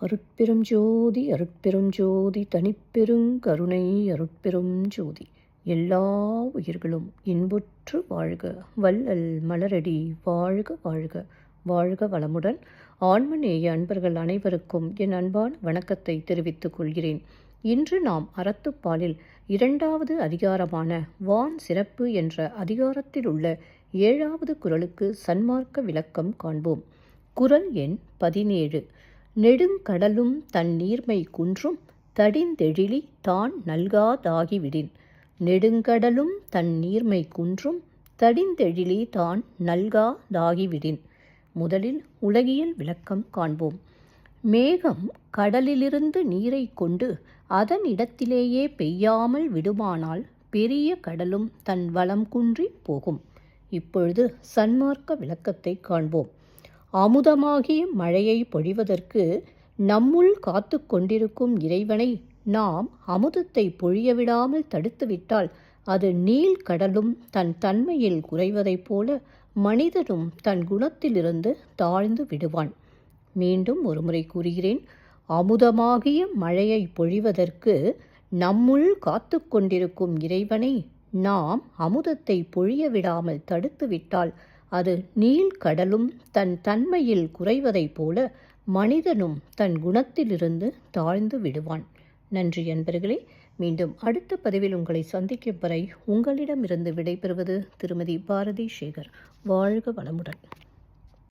அருட்பெரும் ஜோதி அருட்பெரும் ஜோதி தனிப்பெரும் கருணை அருட்பெரும் ஜோதி. எல்லா உயிர்களும் இன்புற்று வாழ்க, வள்ளல் மலரடி வாழ்க வாழ்க. வாழ்க வளமுடன். ஆன்மநேய அன்பர்கள் அனைவருக்கும் என் அன்பான வணக்கத்தை தெரிவித்துக் கொள்கிறேன். இன்று நாம் அறத்துப்பாலில் 2வது அதிகாரமான வான் சிறப்பு என்ற அதிகாரத்தில் உள்ள 7வது குறளுக்கு சன்மார்க்க விளக்கம் காண்போம். குறள் எண் 17. நெடுங்கடலும் தன் நீர்மை குன்றும் தடிந்தெழிலி தான் நல்காதாகிவிடின். நெடுங்கடலும் தன் நீர்மை குன்றும் தடிந்தெழிலி தான் நல்காதாகிவிடின். முதலில் உலகியல் விளக்கம் காண்போம். மேகம் கடலிலிருந்து நீரை கொண்டு அதன் இடத்திலேயே பெய்யாமல் விடுமானால் பெரிய கடலும் தன் வளம் குன்றி போகும். இப்பொழுது சன்மார்க்க விளக்கத்தை காண்போம். அமுதமாகிய மழையை பொழிவதற்கு நம்முள் காத்து கொண்டிருக்கும் இறைவனை நாம் அமுதத்தை பொழியவிடாமல் தடுத்துவிட்டால் அது நீள்கடலும் தன் தன்மையில் குறைவதைப் போல மனிதனும் தன் குணத்திலிருந்து தாழ்ந்து விடுவான். மீண்டும் ஒருமுறை கூறுகிறேன். அமுதமாகிய மழையை பொழிவதற்கு நம்முள் காத்து கொண்டிருக்கும் இறைவனை நாம் அமுதத்தை பொழியவிடாமல் தடுத்துவிட்டால் அது நீள்கடலும் தன் தன்மையில் குறைவதைப் போல மனிதனும் தன் குணத்திலிருந்து தாழ்ந்து விடுவான். நன்றி அன்பர்களே. மீண்டும் அடுத்த பதிவில் உங்களை சந்திக்கும் வரை உங்களிடமிருந்து விடைபெறுவது திருமதி பாரதி சேகர். வாழ்க வளமுடன்.